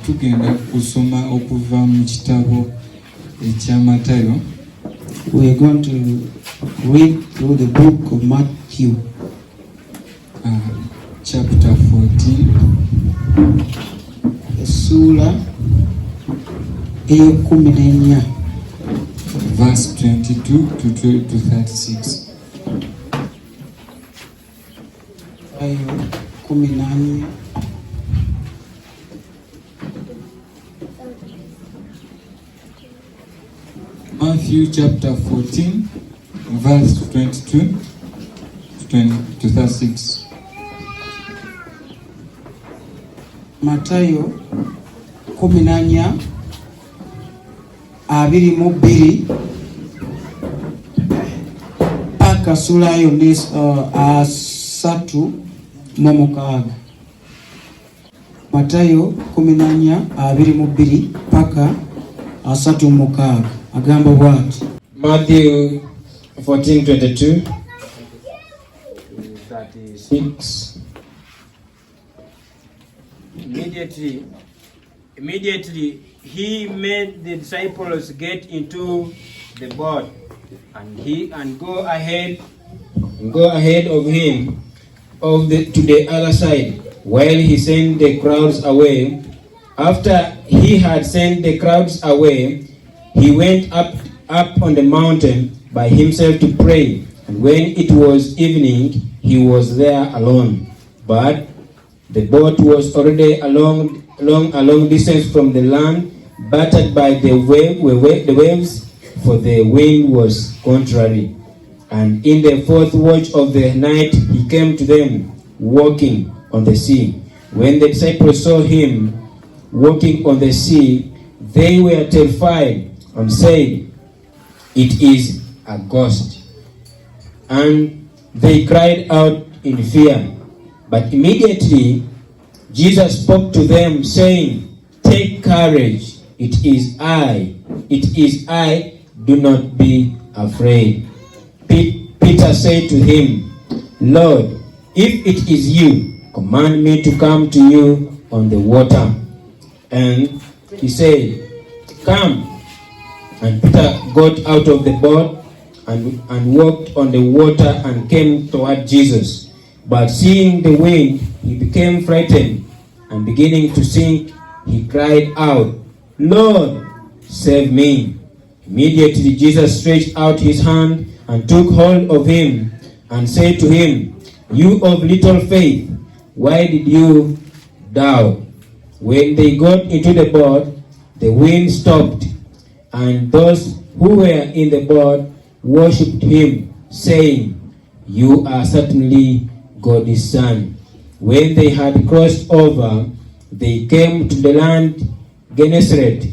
Tugenda kusoma okuva mu kitabo ekya Matayo. We are going to read through the book of Matthew, chapter 14. Sura eyokuminenya, verse 22 to 36. Kuminanya. Matthew chapter 14, verse 22 to 36. Matayo 14 22 paka sura yonna 36. Matayo 14 22 paka 36 agamba bw'ati. Matthew 14:22 36. Immediately he made the disciples get into the boat and go ahead of him to the other side, while he sent the crowds away. After he had sent the crowds away, he went up on the mountain by himself to pray. And when it was evening, he was there alone. But the boat was already a long distance from the land, battered by the waves, for the wind was contrary. And in the fourth watch of the night, he came to them, walking on the sea. When the disciples saw him walking on the sea, they were terrified and said, "It is a ghost." And they cried out in fear. But immediately Jesus spoke to them, saying, "Take courage, it is I, do not be afraid." Peter said to him, "Lord, if it is you, command me to come to you on the water." And he said, "Come." And Peter got out of the boat and walked on the water and came toward Jesus. But seeing the wind, he became frightened, and beginning to sink, he cried out, "Lord, save me." Immediately Jesus stretched out his hand and took hold of him and said to him, "You of little faith, why did you doubt?" When they got into the boat, the wind stopped, and those who were in the boat worshipped him, saying, "You are certainly God's son." When they had crossed over, they came to the land Gennesaret.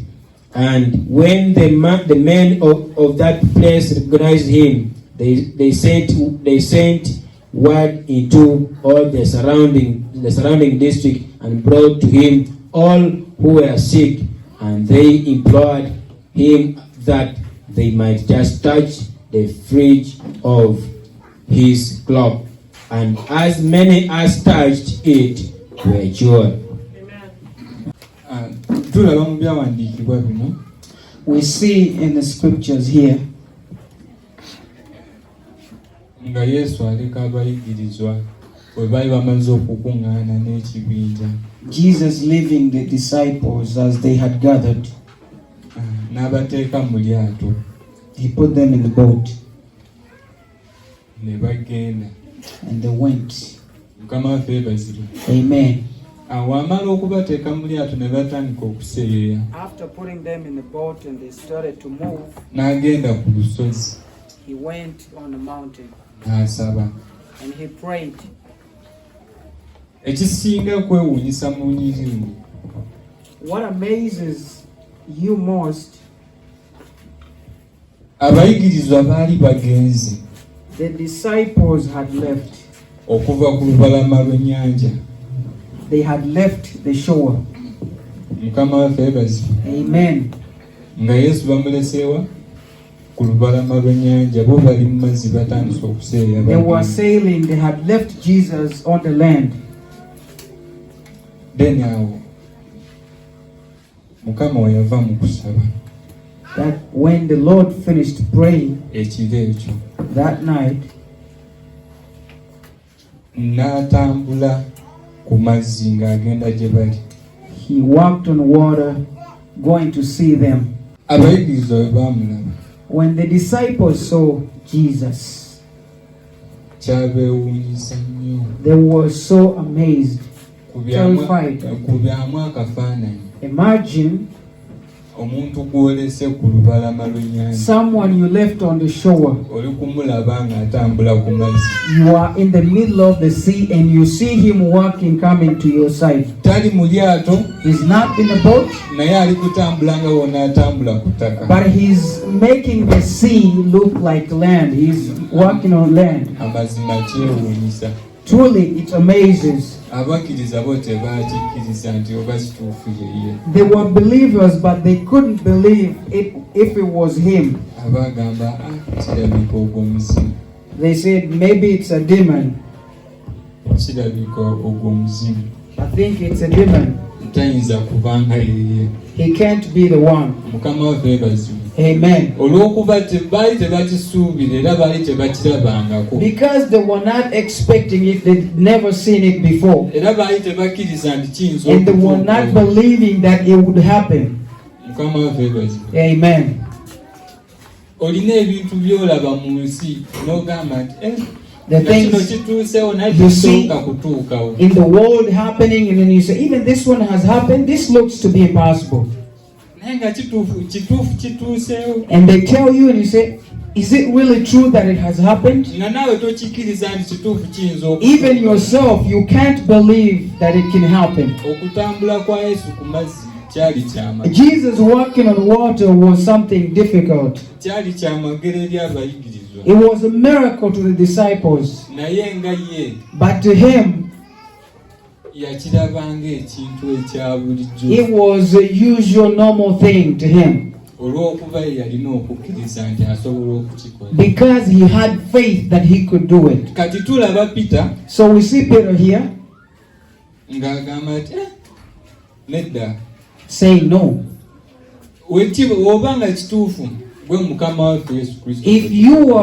And when the men of that place recognized him, they sent word into all the surrounding district and brought to him all who were sick, and they implored him that they might just touch the fringe of his cloak. And as many as touched it were cured. We see in the scriptures here nga Yesu aleka abayigirizwa bwe bali bamaze okukuŋŋaana n'ekibinja. Jesus leaving the disciples as they had gathered. N'abateeka mu lyato. He put them in the boat. Ne bagenda. And they went. Mukama waffe yeebazibwe. Amen. Wamala okubateeka mu lyato ne batandika okuseeyeeya. After putting them in the boat and they started to move, n'agenda ku lusozi. He went on the mountain. N'asaba. And he prayed. Ekisinga kwewuunyisa mu nnyini. What amazes you most? Abayigirizwa baali bagenze. The disciples had left. Okuva ku lubalama lw'ennyanja. They had left the shore. Mukama waffe yeebazibwe. Amen. Nga Yesu bamuleseewa ku lubalama lw'ennyanja, bo bali mu mazzi batandise okuseeya. They were sailing. They had left Jesus on the land. Then awo Mukama we yava mu kusaba that when the Lord finished praying ekiro ekyo that night, n'atambula ku mazzi ng'agenda gye bali. he walked on water going to see them. Abayigiriza bwe baamulaba When the disciples saw Jesus, kyabeewuunyisa nnyo they were so amazed, kubyamu terrified. akafaananyi Imagine omuntu gw'olese ku lubalama lw'ennyanja someone you left on the shore. oli kumulaba ng'atambula ku mazzi. You are in the middle of the sea and you see him walking, coming to your side. Tali mu lyato He's not in a boat, naye ali kutambula nga wonna atambula ku ttaka. but he's making the sea look like land. He's walking on land. Amazima kyewuunyisa. Truly, it amazes. Abakkiriza bo tebakikkiriza nti oba kituufu ye. They were believers, but they couldn't believe it if it was him. Abagamba kirabika ogw'omuzimu. They said, maybe it's a demon. Kirabika ogw'omuzimu. I think it's a demon. Tayinza kubanga yeye. He can't be the one. Mukama waffe yeebazibwe. Amen. Olw'okuba baali tebakisuubira era baali tebakirabangako. Because they were not expecting it, they'd never seen it before. Era baali tebakkiriza nti kiyinza And they were not believing that it would happen. Mukama waffe yeebazibwe. Amen. Olina ebintu by'olaba mu nsi n'ogamba nti The kino things kituusewo naye you see kisooka kutuukawo. in the world happening, and then you say, even this one has happened, this looks to be impossible. Naye nga kituufu kituuseewo. And they tell you, and you say, is it really true that it has happened? Nga naawe tokikkiriza nti kituufu kiyinza Even yourself, you can't believe that it can happen. okutambula kwa Yesu ku mazzi kyali kyama. Jesus walking on water was something difficult. Kyali kyamagero eri abayigirizwa. It was a miracle to the disciples. Naye nga ye But to him, yakirabanga ekintu ekya bulijjo. it was a usual, normal thing to him. Olw'okuba ye yalina okukkiriza nti asobola okukikola. Because he had faith that he could do it. Kati tulaba Peter So we see Peter here ng'agamba nti nedda saying no. oba nga kituufu gwe Mukama waffe Yesu Kristo. If you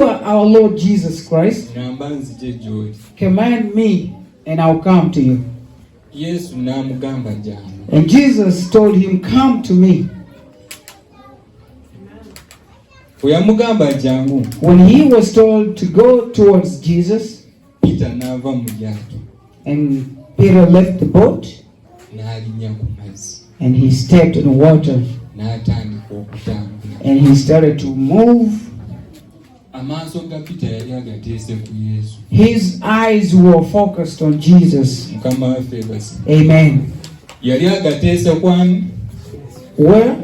are our Lord Jesus Christ, Ngamba nzije gy'oli. command me and I'll come to you. Yesu n'amugamba jangu. And Jesus told him, come to me. Bwe yamugamba jangu, When he was told to go towards Jesus, Peter n'ava mu lyato and Peter left the boat n'alinnya ku mazzi and he stepped in the water n'atandika okutambula. and he started to move. Amaaso ga Peter yali agateese ku Yesu. His eyes were focused on Jesus. Mukama waffe yeebazibwe. Amen. Yali agateese kwani? Where?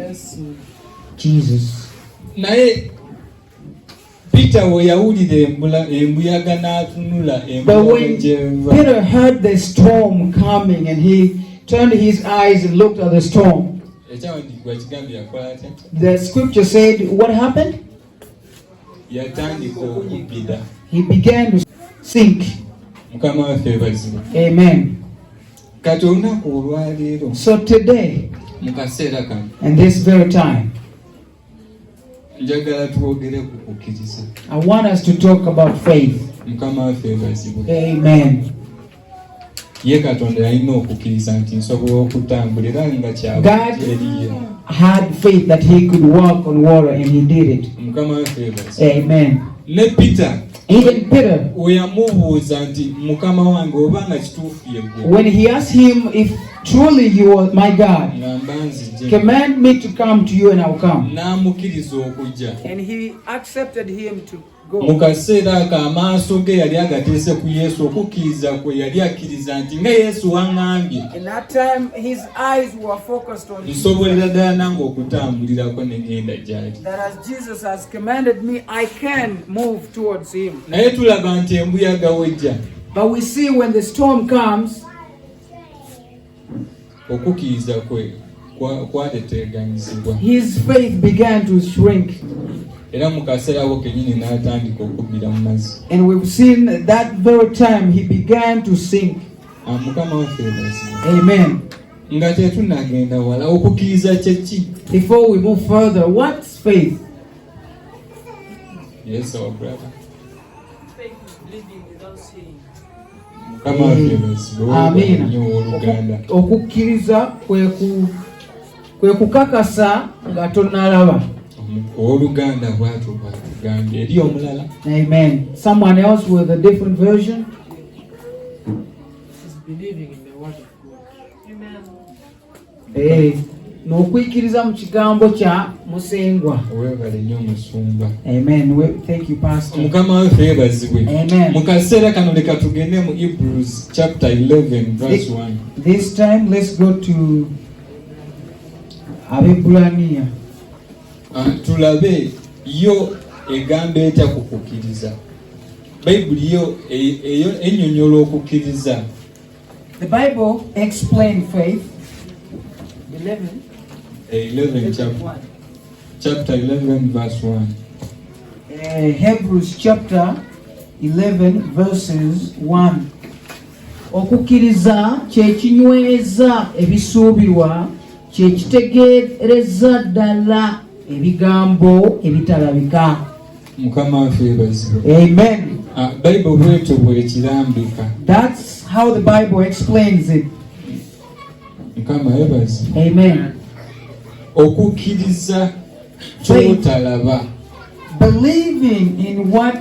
Jesus. Naye Peter we yawulira embuyaga n'atunula But embuyaga when gy'eva. Peter heard the storm coming and he turned his eyes and looked at the storm, Ekyawandiikibwa kigambye yakola atya? the scripture said, what happened? Yatandika okubbira. He began to sink. Mukama waffe yeebazibwe. Amen. Kati olunaku olwaleero So today, mu kaseera kano and this very time, njagala twogere ku kukkiriza. I want us to talk about faith. Mukama waffe yeebazibwe. Amen. Ye Katonda yalina okukkiriza nti nsobola okutambula era nga God kyaberiye. had faith that he could walk on water and he did it. Mukama waffe yeebazibwe. Amen. Ne Peter Even Peter, we yamubuuza nti Mukama wange obanga kituufu ye ggwe. when he asked him if truly you are my God, Ngamba nzije. command me to come to you and I'll come. N'amukkiriza okujja. And he accepted him to Mu go. kaseera ako amaaso ge yali agateese ku Yesu, okukkiriza kwe yali akkiriza nti nga Yesu waŋŋambye In that time, his eyes were focused on Jesus. nsobolera ddala nange okutambulirako ne ngenda gy'ali. That as Jesus has commanded me, I can move towards him. Naye tulaba nti embuyaga wejja, But we see when the storm comes, okukkiriza kwe kwateteeganyizibwa. his faith began to shrink. Era mu kaseera ako kennyini n'atandika okubbira mu mazzi. And we've seen that very time he began to sink. Mukama waffe yeebazibwe. Amen. nga tetunagenda wala okukkiriza kyeki. Before we move further, what's faith? Yes, our brother. Faith is believing without seeing. Mukama waffe bazibwe Amina. Oluganda. Okukkiriza kwe kukakasa nga tonalaba. Oluganda bwatyo bwatugambye eri omulala. Amen. Someone else with a different version? Is believing in the word of God. Amen. N'okuyikiriza mu kigambo kya musengwa. Weebale nnyo musumba. Amen. Thank you, Pastor. Mukama waffe yeebazibwe. Amen. Mu kaseera kano leka tugende mu Hebrews chapter 11 verse 1. This time let's go to Abebbulaniya. Tulabe yo egamba etya ku kukkiriza. Bayibuli yo ennyonnyola okukkiriza. The Bible explains faith. 11 chapter 11 verse 1. Hebrews chapter 11 verses 1. Okukkiriza kye kinyweza ebisuubirwa, kye kitegeereza ddala ebigambo ebitalabika. Mukama waffe yeebazibwe. Amen. Bayibuli bwetyo bwekirambika. That's how the Bible explains it. Mukama yeebazibwe. Amen. Okukkiriza ky'otalaba. Believing in what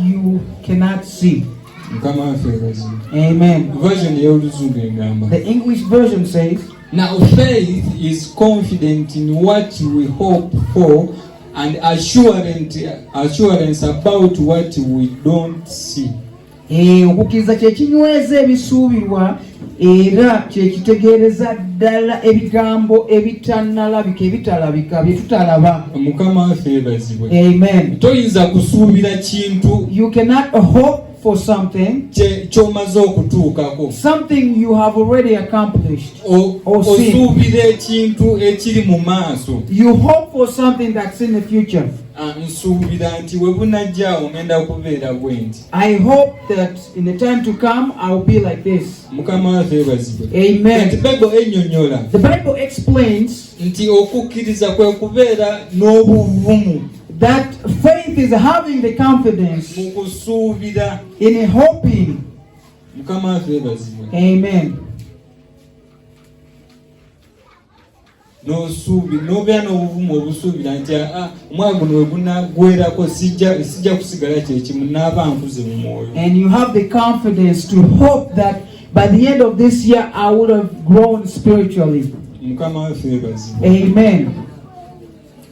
you cannot see. Mukama waffe yeebazibwe. Amen. Version y'Oluzungu egamba. The English version says, Now faith is confident in what we hope for and assurance about what we don't see. Okukkiriza kye kinyweza ebisuubirwa era kye kitegeereza ddala ebigambo ebitannalabika ebitalabika bye tutalaba. Mukama waffe yeebazibwe. Amen. Toyinza kusuubira kintu You cannot hope for something, ky'omaze okutuukako. something you have already accomplished or seen. Osuubira ekintu ekiri mu maaso. You hope for something that's in the future. Nsuubira nti we bunajjaawo ngenda kubeera bwe nti. I hope that in the time to come I'll be like this. Mukama waffe yeebazibwe. Amen. Nti Bayibuli ennyonnyola The Bible explains nti okukkiriza kwe kubeera n'obuvumu that faith is having the confidence mu kusuubira. in hoping. Mukama waffe yeebazibwe. Amen. N'obeera n'obuvumu obusuubira nti omwaka guno we gunaggwerako sijja kusigala kyekimu naaba nkuze mu mwoyo. And you have the confidence to hope that by the end of this year I would have grown spiritually. Mukama waffe yeebazibwe. Amen.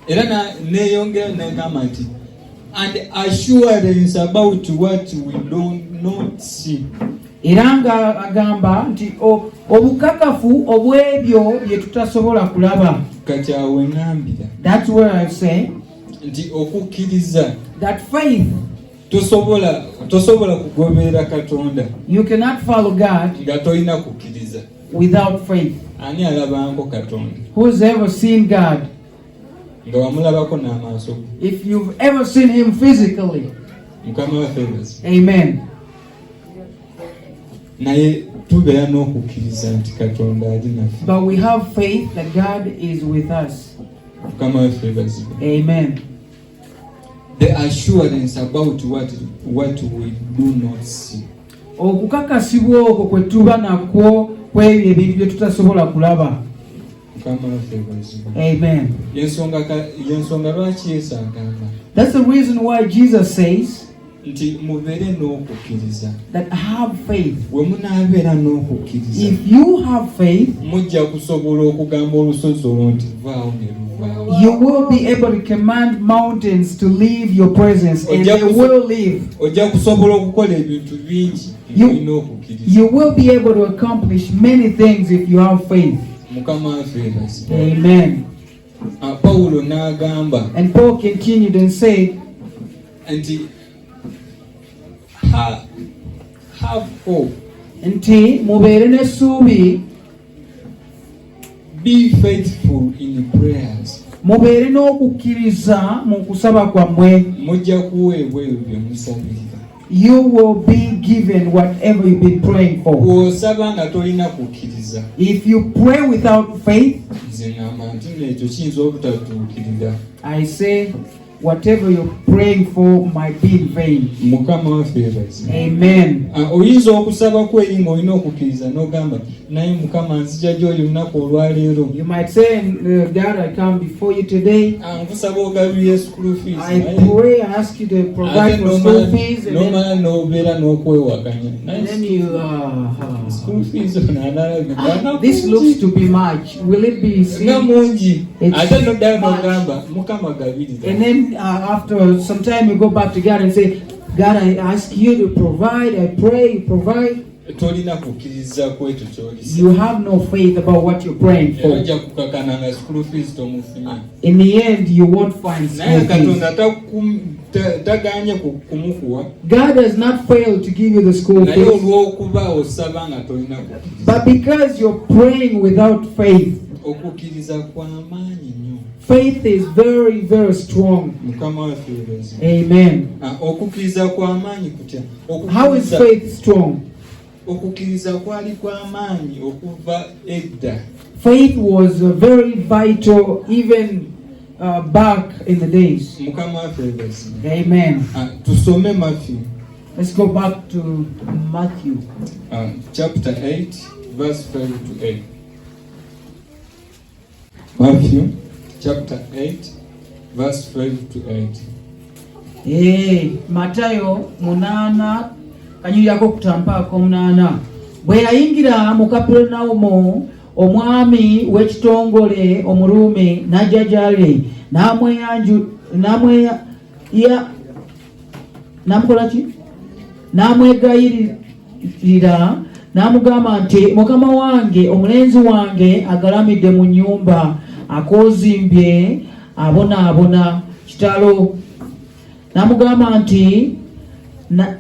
Era neeyongera negamba nti and assurance about what we don't not see. Era nga agamba nti obukakafu obw'ebyo bye tutasobola kulaba. Kati awo engambira That's where I say nti okukkiriza that faith, tosobola kugoberera Katonda you cannot follow God nga tolina kukkiriza. without faith. Ani alabanko Katonda Who's ever seen God? nga wamulabako n'amaaso go? If you've ever seen him physically. Mukama waffe yeebazibwe. Amen. Naye tubeera n'okukkiriza nti Katonda ali naffe. But we have faith that God is with us. Mukama waffe yeebazibwe. Amen. The assurance about what we do not see. Okukakasibwa okwo kwe tuba nakwo kw'ebyo ebintu bye tutasobola kulaba. Mukama waffe yeebazibwe. Amen. Yensonga lwaki Yesu agamba That's the reason why Jesus says nti mubeere n'okukkiriza. that have faith. We munaabeera n'okukkiriza If you have faith, mujja kusobola okugamba olusozi olwo nti vaawo ne luvaawo. you will be able to command mountains to leave your presence, and they will leave. Ojja kusobola okukola ebintu bingi olina okukkiriza. You will be able to accomplish many things if you have faith. Mukama waffe yeebazibwe. Amen. Pawulo n'agamba And Paul continued and said, nti have hope, nti mubeere n'essuubi, be faithful in prayers. mubeere n'okukkiriza mu kusaba kwammwe. Mujja kuweebwa ebyo bye musabirira. you will be given whatever you've been praying for. bw'osaba nga tolina kukkiriza If you pray without faith, nze ngamba nti ekyo kiyinza obutatuukirira. I say whatever you're praying for might be in vain. Mukama waffe yeebazibwe. Amen. Oyinza okusaba kweri ng'olina okukkiriza n'ogamba naye Mukama nzija gy'oli lunaku olwaleero. You might say, God, I come before you today. Nkusaba ogabirye school fees. I pray, I ask you to provide for school fees. And n'omala n'obeera n'okwewakanya. then you, School fees onaalabika. this looks to be much. Will it be nga seen? mungi It's ate n'oddayo much. n'ogamba Mukama gabiriza. And then after some time you go back to God and say, God, I ask you to provide. I pray, you provide. Tolina kukkiriza kwekyo ky'olisa. You have no faith about what you're praying Era for. ojja kukakana nga school fees tomufunye. In the end, you won't find Naye school fees. Katonda tagaanye kumukuwa. God has not failed to give you the school Naye fees. olw'okuba osaba nga tolina kukkiriza. But because you're praying without faith, Okukkiriza kwa maanyi nnyo. faith is very, very strong. Mukama waffe yeebazibwe. Amen. Okukkiriza kwa maanyi kutya? How is faith strong? Okukkiriza kwali kwa maanyi okuva edda. Faith was very vital even back in the days. Mukama waffe yeebazibwe. Amen. Tusome Matthew Let's go back to Matthew. Chapter 8 verse 5 to 8. Matthew chapter 8 verse 5 to 8. Matayo 8 kanyirako kutampaako 8. Bwe yayingira mu Kaperinawumu, omwami w'ekitongole Omuruumi n'ajja gy'ali n'amwegayirira n'amugamba nti mukama wange, omulenzi wange agalamidde mu nnyumba, akoozimbye abonaabona kitalo. N'amugamba nti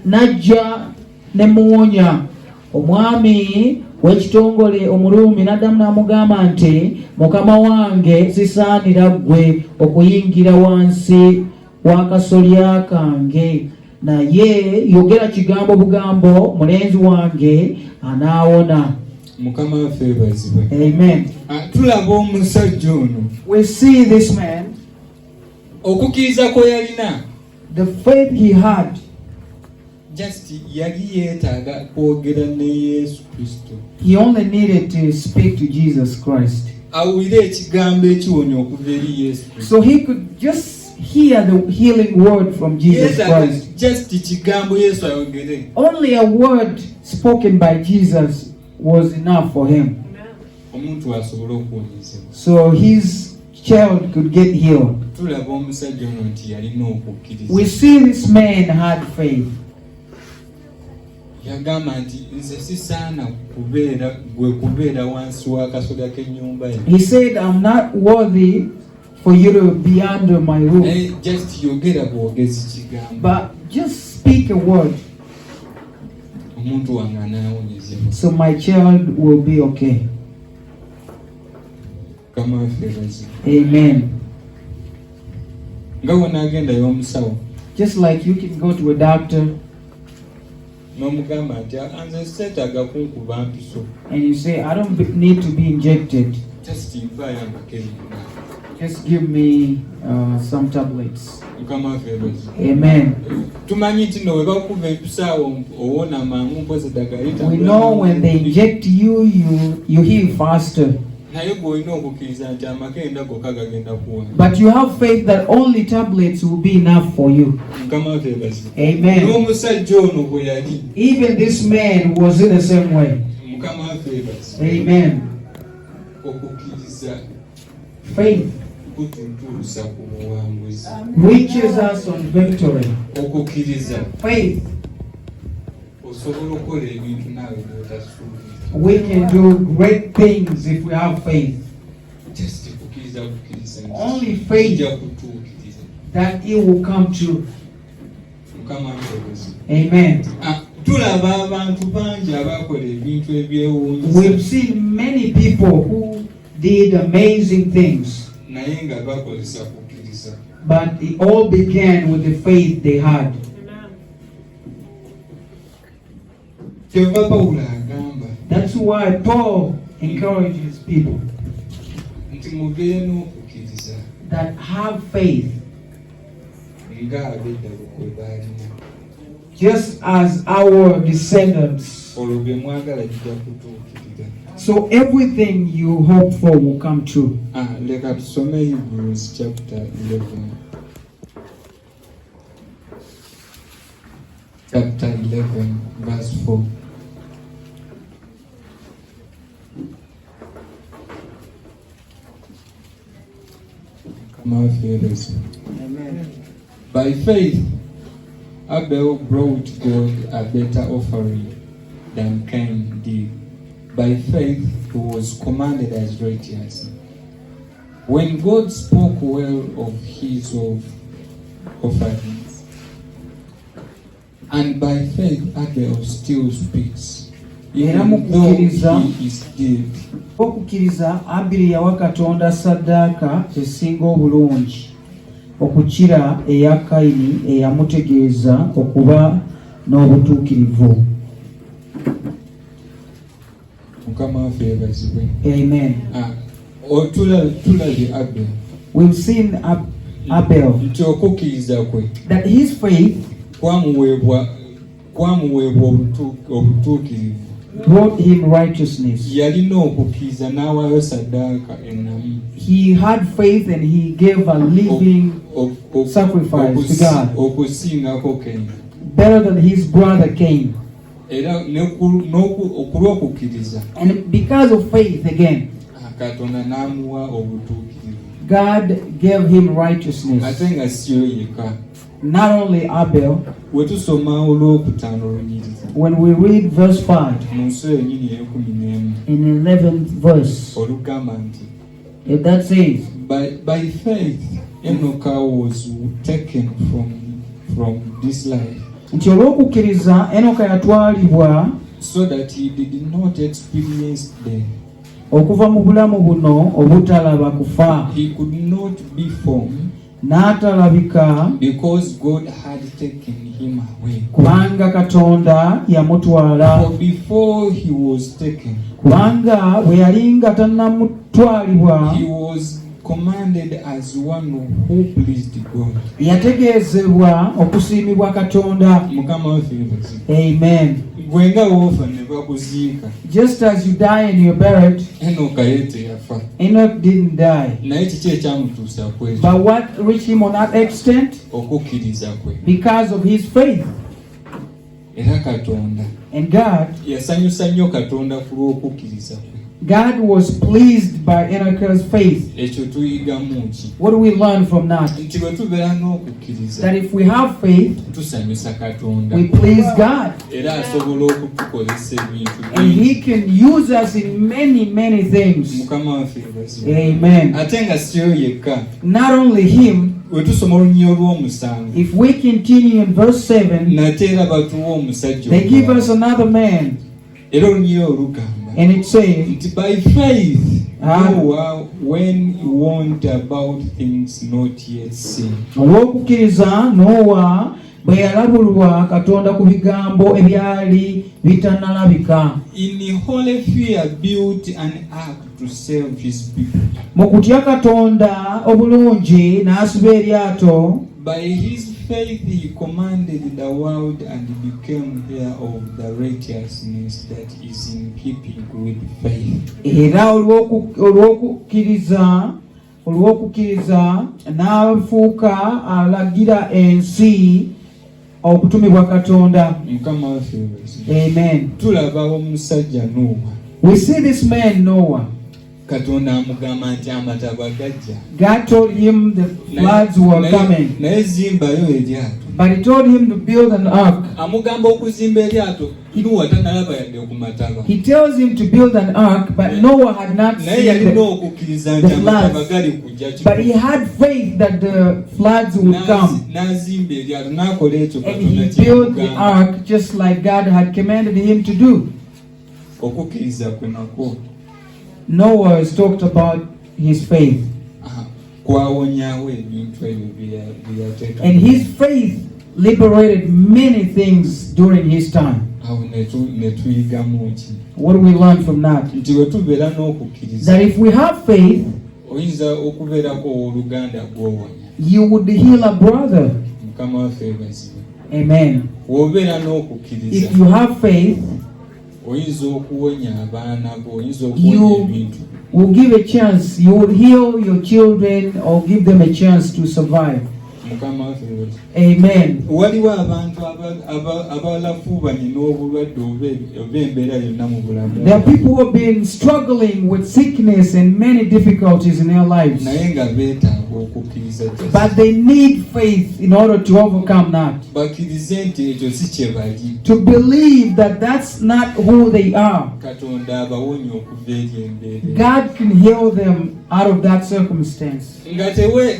najja ne muwonya. Omwami w'ekitongole Omuruumi n'addamu n'amugamba nti mukama wange, sisaanira ggwe okuyingira wansi w'akasolya kange, naye yogera kigambo bugambo, mulenzi wange anaawona. Mukama waffe yeebazibwe. Amen. Tulaba omusajja ono We see this man, okukkiriza kwe yalina the faith he had. just yali yeetaaga kwogera ne Yesu Kristo. He only needed to speak to Jesus Christ. Awulire ekigambo ekiwonya okuva eri Yesu Kristo. So he could just hear the healing word from Jesus Yeetaaga Christ. just kigambo Yesu ayogere. Only a word spoken by Jesus was enough for him. Omuntu asobole okuwonyezebwa. So his child could get healed. Tulaba omusajja ono nti yalina okukkiriza. We see this man had faith. Yagamba nti nze sisaana kubeera wansi w'akasolya k'ennyumba ye. He said, I'm not worthy for you to be under my roof. Just yogera bwogezi kigambo. But just speak a word Omuntu wange anaawonyezebwa. so my child will be okay. Mukama waffe yeebazibwe. Amen. Nga bw'onaagendayo omusawo Just like you can go to a doctor n'omugamba nti nze seetaaga kunkuba mpiso. and you say, I don't need to be injected. Just mpayambako ebintu. Just give me some tablets. Mukama waffe yeebazibwe. Amen. Tumanyi nti no bwe bakuba empisaawo owona mangu mpozi eddagala litambula. We know when they inject you, you heal faster. Naye gw'olina okukkiriza nti amakenda gokka gagenda kuwona. But you have faith that only tablets will be enough for you. Mukama waffe yeebazibwe. Amen. N'omusajja ono bwe yali. Even this man was in the same way. Mukama waffe yeebazibwe. Amen. Okukkiriza Faith kututuusa ku buwanguzi. reaches us on victory. Okukkiriza Faith, osobola okukola ebintu naawe by'otasuubira. we can do great things if we have faith. Just kukkiriza bukkiriza. Only faith Kijja kutuukiriza. that it will come true. Mukama waffe yeebazibwe. Amen. Tulaba abantu bangi abakola ebintu ebyewuunyisa. We've seen many people who did amazing things, naye nga bakozesa kukkiriza. but it all began with the faith they had. kyova Pawulo agamba That's why Paul encourages people nti mugere n'okukiriza that have faith, nga ab'edda bwe baalina, just as our descendants. olwo bye mwagala bijja kutuukirira. So everything you hope for will come true. Leka tusome Hebrews chapter 11. Chapter 11 verse 4. Come fearless. Amen. By faith, Abel brought God a better offering than Cain did. By faith, he was commanded as righteous. When God spoke well of his offerings, and by faith, Abel still speaks, even though he is dead. Okukiriza Abiri yawa Katonda saddaaka esinga obulungi okukira eya Kayini eyamutegeeza okuba n'obutuukirivu. Mukama waffe yeebazibwe. Amen. Tulabye Abel. We've seen Abel, Nti okukkiriza kwe that his faith kwamuweebwa obutuukirivu. brought him righteousness. Yalina okukkiriza n'awaayo saddaaka ennamu. He had faith and he gave a living sacrifice to God, okusingako Cain. better than his brother Cain. Era okulw'okukkiriza And because of faith again, Katonda n'amuwa obutuukirivu. God gave him righteousness. Ate nga siyo yekka. Not only Abel. Bwe tusoma olwokutaano olunyiriza When we read verse 5 mu nsi yennyini ey'ekumi in 11th verse, olugamba nti if that says, by faith Enoch was taken from this life, nti olw'okukkiriza Enoka yatwalibwa so that he did not experience death. okuva mu bulamu buno obutalaba kufa, He could not be formed n'atalabika because God had taken him away. kubanga Katonda yamutwala. For before he was taken, Kubanga bwe yali nga tannamutwalibwa he was commanded as one who pleased God. yategeezebwa okusiimibwa Katonda. Mukama waffe yeebazibwe. Amen. Gwe nga woofa ne bakuziika, Just as you die and you're buried, Enoka ye teyafa. Enoch didn't die. Naye kiki ekyamutuusa ku ekyo? But what reached him on that extent? Okukkiriza kwe. Because of his faith. Era Katonda And God yasanyusa nnyo Katonda ku lw'okukkiriza kwe. God was pleased by Enoch's faith. Ekyo tuyigamu ki? What do we learn from that? Nti bwe tubeera n'okukkiriza That if we have faith, tusanyusa Katonda we please God. era asobola okutukozesa ebintu And bingi. He can use us in many, many things. Mukama waffe yeebazibwe. Amen. Ate nga siyo yekka. Not only Him, Bwe tusoma olunyiriri olw'omusanvu if we continue in verse 7, nate era batuwa omusajja they give us omulala. another man. Era olunyiriri olugamba And it says, nti by faith Ah. Noah, when he warned about things not yet seen, olw'okukkiriza Nowa bwe yalabulwa Katonda ku bigambo ebyali bitannalabika, in holy fear built an ark to save his people. mu kutya Katonda obulungi n'asiba eryato. By his faith he commanded the world and became heir of the righteousness that is in keeping with faith. Era olw'okukkiriza n'afuuka alagira ensi okutumibwa Katonda. Mukama waffe yeebazibwe. Amen. Tulaba omusajja Noah. We see this man Noah. Katonda amugamba nti amataba gajja. God told him the floods were coming, naye zimbayo eryato. but He told him to build an ark. Amugamba okuzimba eryato Noah tanalaba yadde ku mataba. He tells him to build an ark, but Noah had not Naye seen yalina the, okukkiriza nti amataba gali kujja. but he had faith that the floods would come. N'azimba eryato n'akola ekyo And Katonda he built the kyamugamba. ark just like God had commanded him to do. Okukkiriza kwe nakwo Noah is talked about his faith. kwawonyawo ebintu ebyo bye yateeka. And his faith liberated many things during his time. awo netuyigamu ki What do we learn from that? nti bwe tubeera n'okukkiriza That if we have faith, oyinza okubeerako owooluganda gw'owonya. you would heal a brother. Mukama waffe yeebazibwe. Amen. Bw'obeera n'okukkiriza If you have faith, oyinza okuwonya abaana bo, oyinza okuwonya you ebintu. will give a chance. You will heal your children or give them a chance to survive. Mukama waffe yeebazibwe. Amen. Waliwo abantu abalafuubanye n'obulwadde oba embeera yonna mu bulamu. There are people who have been struggling with sickness and many difficulties in their lives. naye nga beetaaga okukkiriza But they need faith in order to overcome that. bakkirize nti ekyo si kye bali. To believe that that's not who they are. Katonda abawonya okuva eri embeera. God can heal them out of that circumstance.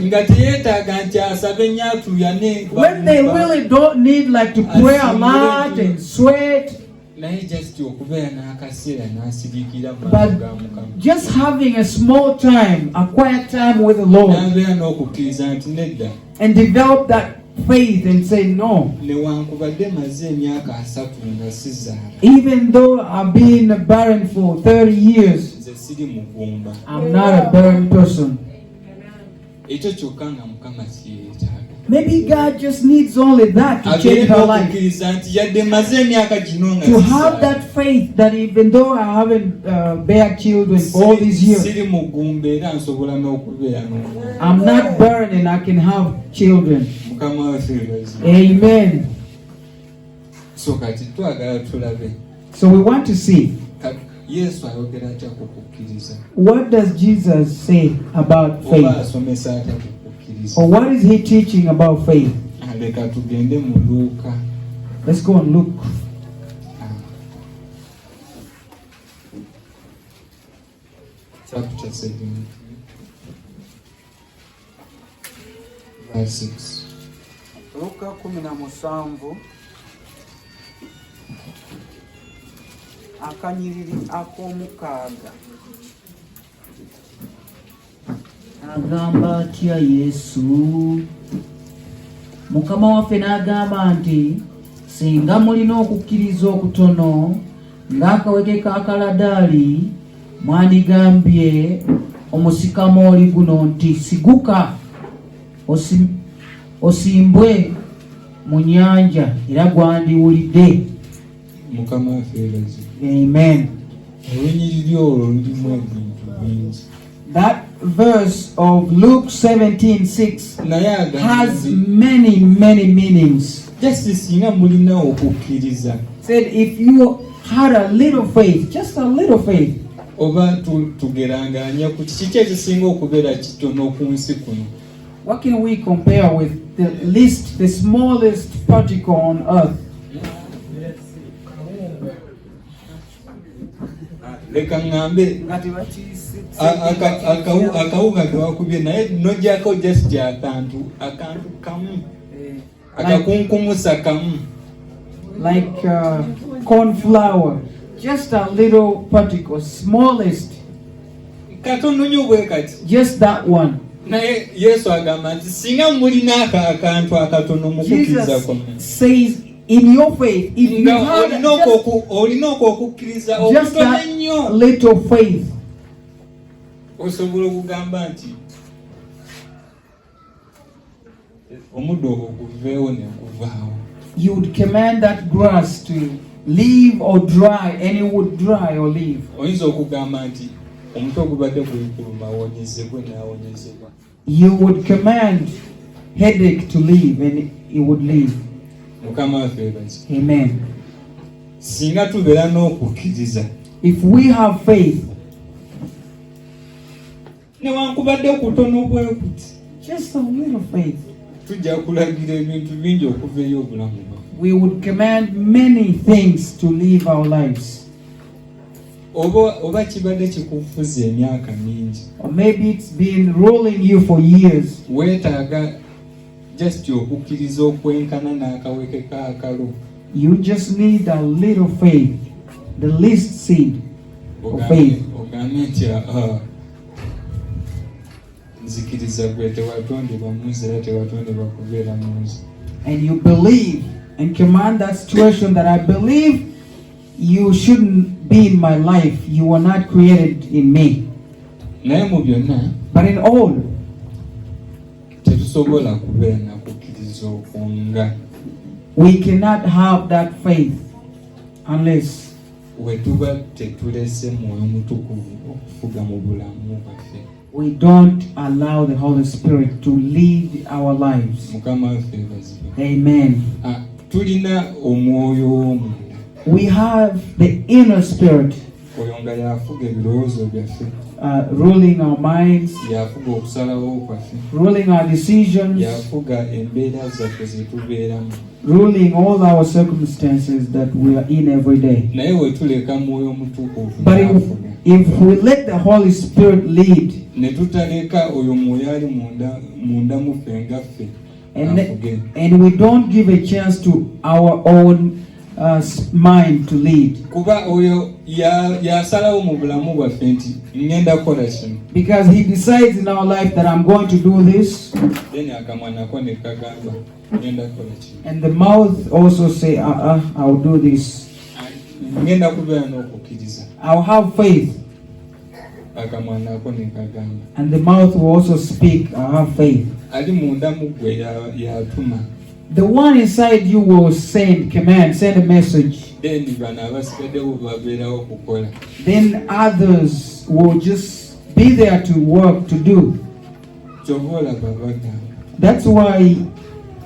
nga teyeetaaga nti asabe nnyo atuyane. When they really don't need like to pray a lot and sweat, naye just okubeera n'akaseera n'asirikira mu but maaso ga Mukama. just having a small time, a quiet time with the Lord, n'abeera n'okukkiriza nti nedda and develop that faith and say, no, newankubadde maze emyaka 3 nga sizaala even though I've been barren for 30 years, nze siri mugumba. I'm not a barren person. ekyo kyokka nga Mukama kiyeetaaga. Maybe God just needs only that to change her life. okukkiriza nti yadde maze emyaka gino nga To have that faith that even though I haven't bear children all these years, siri mugumba era nsobola n'okubeera n'omwana. I'm not barren and I can have children. Mukama waffe yeebazibwe. Amen. So kati twagala tulabe So we want to see, Yesu ayogera atya ku kukkiriza what does Jesus say about oba faith? asomesa atya ku kukkiriza. Or what is he teaching about faith? Leka tugende mu Luuka. Let's go and look. Chapter 7 verse 6. Luka 17 akanyiriri ak'omukaaga. Agamba atya Yesu? Mukama waffe n'agamba nti, singa mulina okukkiriza okutono ng'akaweke ka kaladaali, mwandigambye omusikamooli guno nti, siguka osimbwe mu nnyanja, era gwandiwulidde. Mukama waffe yeebazibwe. Amen. Olunyiriri olwo lulimu ebintu bingi. That verse of Luke 17:6 naye has agamba many meanings. just singa mulina okukkiriza Said if you had a little faith, just a little faith, oba tugeranganya ku kiki ekisinga okubeera kitono ku nsi kuno. what can we compare with the smallest particle on earth? Leka ngambe akawuka kewakubye naye nojjako just akantu kamu akakunkumusa kamu Like corn flour, just a little particle, smallest, katono nnyo bwe kati. just that one. Naye Yesu agamba nti singa mulina akantu akatono mukukkiriza Jesus kwammwe says, in your faith, if you nga have olina okukkiriza just okutono that ennyo little faith, osobola okugamba nti omuddo ogwo guveewo ne guvaawo. you would command that grass to leave or dry, and it would dry or leave. Oyinza okugamba nti omuto ogubadde gulikuluma awonyezebwe n'awonyezebwa. You would command headache to leave, and it would leave. Mukama waffe yeebazibwe. Amen. Singa tubeera n'okukkiriza If we have faith, newankubadde okutono bwe kuti just a little faith, tujja kulagira ebintu bingi okuva eri obulamu bwaffe. we would command many things to leave our lives. oba kibadde kikufuza emyaka mingi, Or maybe it's been ruling you for years. weetaaga just okukkiriza okwenkana n'akaweke kaakalo. You just need a little faith, the least seed of faith. ogambe nti nzikiriza gwe tewatondebwa munsi era tewatondebwa kubeera munsi. And you believe and command that situation that I believe you shouldn't be in my life. You were not created in me. naye mu byonna But in all, tetusobola kubeera na kukkiriza okwonga we cannot have that faith unless we tuba tetulese mwoyo mutukuvu okufuga mu bulamu bwaffe. we don't allow the Holy Spirit to lead our lives. Mukama waffe yeebazibwe. Amen. Tulina omwoyo w'omunda, We have the inner spirit oyo nga yafuga ebirowoozo byaffe, ruling our minds, yafuga okusalawo kwaffe, ruling our decisions, yafuga embeera zaffe ze tubeeramu. ruling all our circumstances that we are in every day. Naye we tuleka mwoyo mutukuvu But n'afuga, if we let the Holy Spirit lead, ne tutaleka oyo mwoyo ali munda muffe nga ffe afuge, and we don't give a chance to our own mind to lead, kuba oyo yasalawo mu bulamu bwaffe nti ngenda kukola kino, because he decides in our life that I'm going to do this, then akamwa nako ne kagamba ngenda kukola kino, and the mouth also say, I'll do this. ngenda kubeera n'okukkiriza, I'll have faith, akamwa nako ne kagamba. and the mouth will also speak, I'll have faith. Ali munda mu ggwe yatuma, The one inside you will send a message. then bano abasigaddewo babeerawo okukola. Then others will just be there to work, to do. Kyova olaba bagamba That's why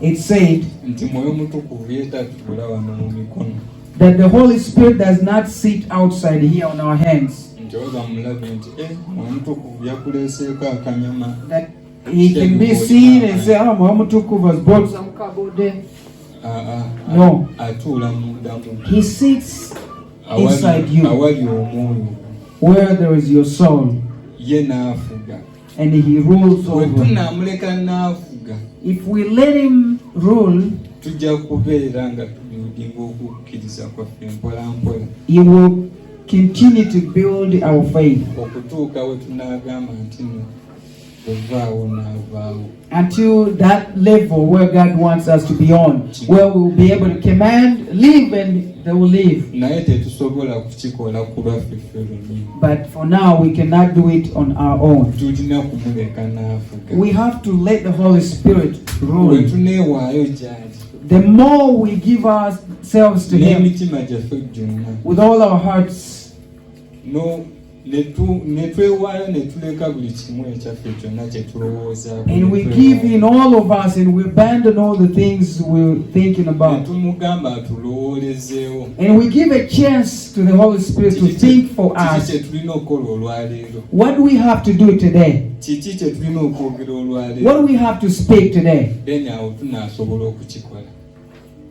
it said nti mwoyo mutukuvu yeetatula wano mu mikono, that the Holy Spirit does not sit outside here on our hands. nti oba mulabe nti mwoyo mutukuvu yakuleeseeko akanyama. That he can be seen and say, oh, Muhammad has brought some cargo there. No. Atuula munda mu He sits inside you, awali omwoyo, where there is your soul, ye n'afuga. and he rules Bwe over. tunaamuleka n'afuga, If we let him rule, tujja kubeera nga tubuildinga okukkiriza kwaffe mpola mpola, he will continue to build our faith okutuuka we tunaagamba nti no ovaawo n'avaawo. until that level where God wants us to be on, where we will be able to command, live, and they will live. Naye tetusobola kukikola ku lwaffe ffe lwennyini. But for now, we cannot do it on our own. Tulina kumuleka n'afuga. We have to let the Holy Spirit Bwe rule. tuneewaayo gy'ali The more we give ourselves to Him n'emitima gyaffe gyonna, with all our hearts, ne twewaayo ne tuleka buli kimu ekyaffe kyonna kye tulowoozaako, and we give in all of us, and we abandon all the things we're thinking ne about, tumugamba atulowoolezeewo, and we give a chance to the Holy Spirit to think for kiki us kye tulina okukola olwaleero, what do we have to do today, kiki kye tulina okwogera olwaleero, what do we have to speak today. then awo tunaasobola okukikola.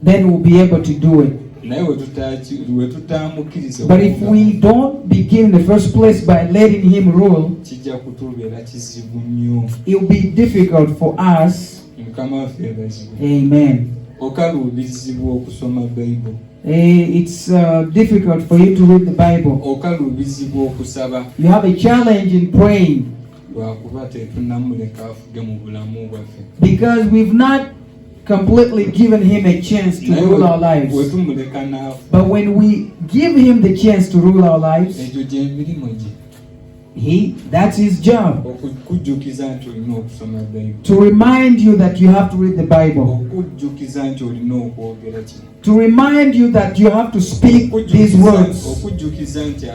Then we'll be able to do it. Naye we tutaamukkiriza, But if we don't begin in the first place by letting Him rule, kijja kutubeera kizibu nnyo. it will be difficult for us. Mukama waffe yeebazibwe. Amen. Okaluubirizibwa okusoma Bayibuli, It's difficult for you to read the Bible. okaluubirizibwa okusaba, You have a challenge in praying lwakuba tetunnamuleka afuge mu bulamu bwaffe. because we've not completely given Him a chance to Naye rule our we lives. tumuleka n'afuga, But when we give Him the chance to rule our lives, egyo gy'emirimu gye, that's His job. okujjukiza nti olina okusoma Bayibuli, To remind you that you have to read the Bible. okujjukiza nti olina okwogera kino, To remind you that you have to speak these words. okujjukiza nti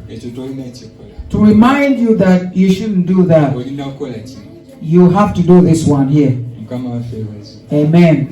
ekyo tolina kikola, To remind you that you shouldn't do that. olina kukola kino. You have to do this one here. Mukama waffe yeebazibwe. Amen.